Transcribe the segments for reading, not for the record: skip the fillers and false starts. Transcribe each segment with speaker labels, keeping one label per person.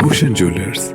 Speaker 1: Bhushan jewellers,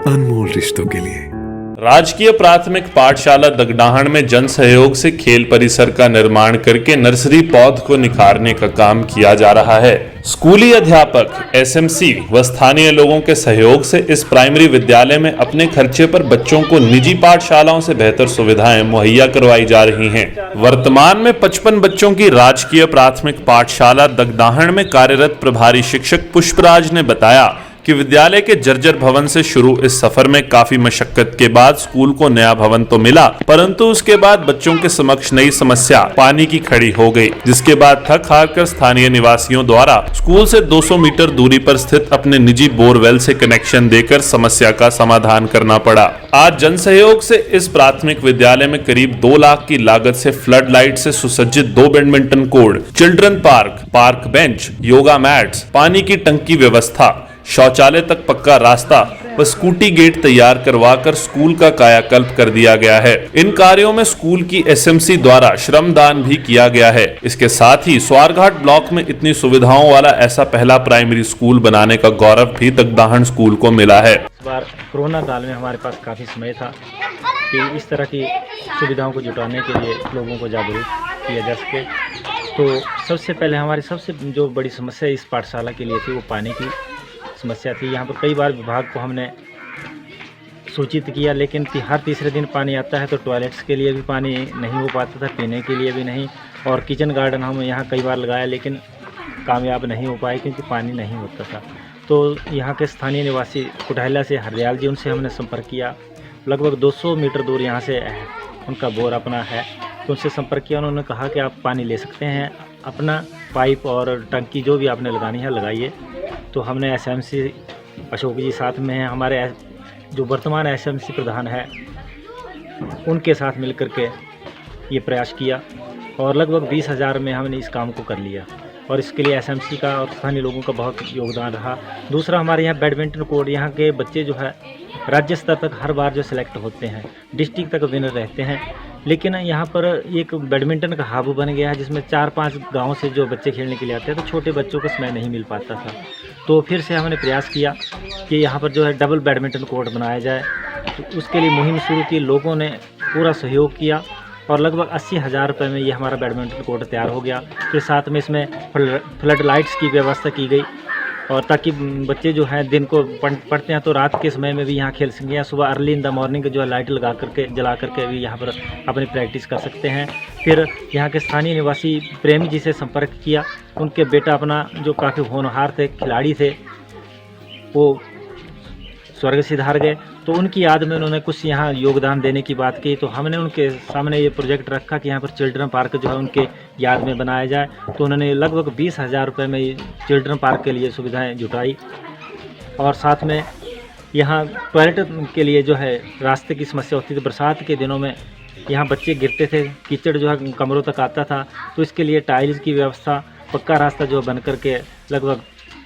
Speaker 1: अनमोल रिश्तों के लिए।
Speaker 2: राजकीय प्राथमिक पाठशाला दगडाहण में जन सहयोग से खेल परिसर का निर्माण करके नर्सरी पौध को निखारने का काम किया जा रहा है। स्कूली अध्यापक, एसएमसी व स्थानीय लोगों के सहयोग से इस प्राइमरी विद्यालय में अपने खर्चे पर बच्चों को निजी पाठशालाओं से बेहतर सुविधाएं मुहैया करवाई जा रही हैं। वर्तमान में 55 बच्चों की राजकीय प्राथमिक पाठशाला दगडाहण में कार्यरत प्रभारी शिक्षक पुष्पराज ने बताया कि विद्यालय के जर्जर भवन से शुरू इस सफर में काफी मशक्कत के बाद स्कूल को नया भवन तो मिला, परंतु उसके बाद बच्चों के समक्ष नई समस्या पानी की खड़ी हो गई, जिसके बाद थक हार कर स्थानीय निवासियों द्वारा स्कूल से 200 मीटर दूरी पर स्थित अपने निजी बोरवेल से कनेक्शन देकर समस्या का समाधान करना पड़ा। आज जन सहयोग से इस प्राथमिक विद्यालय में करीब 2 लाख की लागत से फ्लड लाइट से सुसज्जित 2 badminton court, children park, park bench, yoga mats, पानी की टंकी व्यवस्था, शौचालय तक पक्का रास्ता व स्कूटी गेट तैयार करवाकर स्कूल का कायाकल्प कर दिया गया है। इन कार्यों में स्कूल की एसएमसी द्वारा श्रमदान भी किया गया है। इसके साथ ही स्वारघाट ब्लॉक में इतनी सुविधाओं वाला ऐसा पहला प्राइमरी स्कूल बनाने का गौरव भी दगडाहण स्कूल को मिला है।
Speaker 3: इस बार कोरोना काल में हमारे पास काफ़ी समय था कि इस तरह की सुविधाओं को जुटाने के लिए लोगों को जागरूक किया जा सके। तो सबसे पहले हमारी सबसे जो बड़ी समस्या इस पाठशाला के लिए थी वो पानी की समस्या थी। यहाँ पर कई बार विभाग को हमने सूचित किया, लेकिन हर तीसरे दिन पानी आता है तो टॉयलेट्स के लिए भी पानी नहीं हो पाता था, पीने के लिए भी नहीं। और किचन गार्डन हम यहाँ कई बार लगाया लेकिन कामयाब नहीं हो पाए क्योंकि पानी नहीं होता था। तो यहाँ के स्थानीय निवासी कुटहला से हरदयाल जी, उनसे हमने संपर्क किया। लगभग 200 मीटर दूर यहाँ से उनका बोर अपना है, तो उनसे संपर्क किया। उन्होंने कहा कि आप पानी ले सकते हैं, अपना पाइप और टंकी जो भी आपने लगानी है लगाइए। तो हमने एसएमसी अशोक जी साथ में हैं, हमारे जो वर्तमान एसएमसी प्रधान है उनके साथ मिलकर के ये प्रयास किया और लगभग 20,000 में हमने इस काम को कर लिया। और इसके लिए एसएमसी का और स्थानीय लोगों का बहुत योगदान रहा। दूसरा, हमारे यहाँ बैडमिंटन कोर्ट, यहाँ के बच्चे जो है राज्य स्तर तक हर बार जो सिलेक्ट होते हैं, डिस्ट्रिक्ट तक विनर रहते हैं, लेकिन यहाँ पर एक बैडमिंटन का हब बन गया है जिसमें 4-5 गाँव से जो बच्चे खेलने के लिए आते हैं, तो छोटे बच्चों को समय नहीं मिल पाता था। तो फिर से हमने प्रयास किया कि यहाँ पर जो है डबल बैडमिंटन कोर्ट बनाया जाए। तो उसके लिए मुहिम शुरू की, लोगों ने पूरा सहयोग किया और लगभग 80,000 रुपये में ये हमारा बैडमिंटन कोर्ट तैयार हो गया। फिर साथ में इसमें फ्लड लाइट्स की व्यवस्था की गई और ताकि बच्चे जो हैं दिन को पढ़ते हैं तो रात के समय में भी यहाँ खेल सकें, या सुबह अर्ली इन द मॉर्निंग जो है लाइट लगा करके जला करके भी यहाँ पर अपनी प्रैक्टिस कर सकते हैं। फिर यहाँ के स्थानीय निवासी प्रेमी जी से संपर्क किया, उनके बेटा अपना जो काफ़ी होनहार थे, खिलाड़ी थे, वो स्वर्ग सिधार गए, तो उनकी याद में उन्होंने कुछ यहाँ योगदान देने की बात की। तो हमने उनके सामने ये प्रोजेक्ट रखा कि यहाँ पर चिल्ड्रन पार्क जो है उनके याद में बनाया जाए। तो उन्होंने लगभग 20,000 रुपये में ये चिल्ड्रन पार्क के लिए सुविधाएं जुटाई और साथ में यहाँ टॉयलेट के लिए जो है रास्ते की समस्या होती थी। बरसात के दिनों में यहाँ बच्चे गिरते थे, कीचड़ जो है कमरों तक आता था, तो इसके लिए टाइल्स की व्यवस्था, पक्का रास्ता जो बन करके लगभग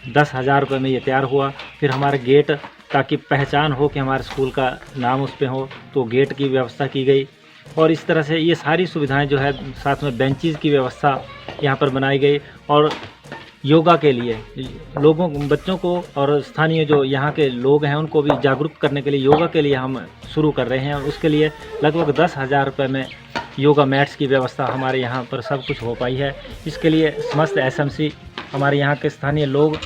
Speaker 3: 10,000 रुपये में ये तैयार हुआ। फिर हमारे गेट, ताकि पहचान हो कि हमारे स्कूल का नाम उस पे हो, तो गेट की व्यवस्था की गई। और इस तरह से ये सारी सुविधाएं जो है, साथ में बेंचेस की व्यवस्था यहाँ पर बनाई गई। और योगा के लिए लोगों, बच्चों को और स्थानीय जो यहाँ के लोग हैं उनको भी जागरूक करने के लिए योगा के लिए हम शुरू कर रहे हैं। उसके लिए लगभग 10,000 रुपये में योगा मैट्स की व्यवस्था हमारे यहाँ पर सब कुछ हो पाई है। इसके लिए समस्त एसएमसी, हमारे यहाँ के स्थानीय लोग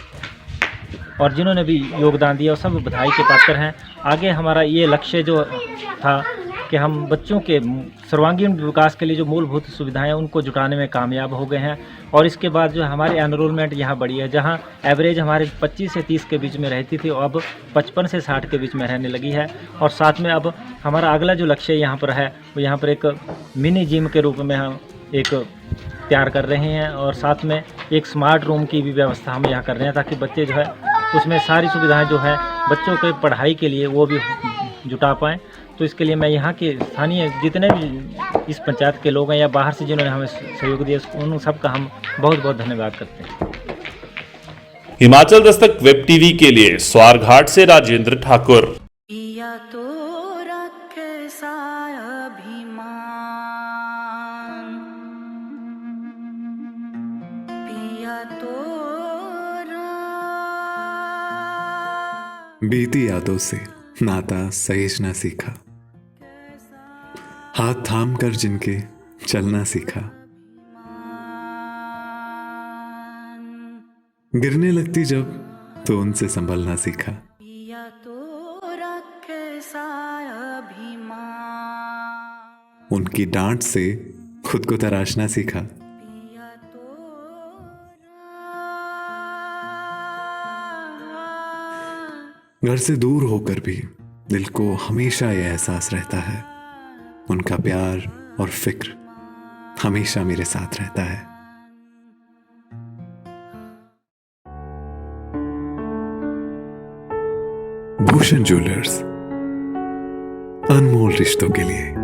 Speaker 3: और जिन्होंने भी योगदान दिया, और सब बधाई के पात्र हैं। आगे हमारा ये लक्ष्य जो था कि हम बच्चों के सर्वांगीण विकास के लिए जो मूलभूत सुविधाएं हैं उनको जुटाने में कामयाब हो गए हैं। और इसके बाद जो हमारी एनरोलमेंट यहाँ बढ़ी है, जहाँ एवरेज हमारे 25 से 30 के बीच में रहती थी, अब 55 से 60 के बीच में रहने लगी है। और साथ में अब हमारा अगला जो लक्ष्य यहाँ पर है वो यहाँ पर एक मिनी जिम के रूप में हम एक तैयार कर रहे हैं। और साथ में एक स्मार्ट रूम की भी व्यवस्था हम यहाँ कर रहे हैं, ताकि बच्चे जो है उसमें सारी सुविधाएं जो है बच्चों के पढ़ाई के लिए वो भी जुटा पाएँ। तो इसके लिए मैं यहाँ के स्थानीय जितने भी इस पंचायत के लोग हैं या बाहर से जिन्होंने हमें सहयोग दिया, उन सबका हम बहुत बहुत धन्यवाद करते हैं।
Speaker 2: हिमाचल दस्तक वेब टीवी के लिए स्वारघाट से राजेंद्र ठाकुर।
Speaker 4: तो
Speaker 1: बीती यादों से नाता सहेजना सीखा, हाथ थाम कर जिनके चलना सीखा, गिरने लगती जब तो उनसे संभलना सीखा। उनकी डांट से खुद को तराशना सीखा। घर से दूर होकर भी दिल को हमेशा यह एहसास रहता है, उनका प्यार और फिक्र हमेशा मेरे साथ रहता है। भूषण ज्वेलर्स, अनमोल रिश्तों के लिए।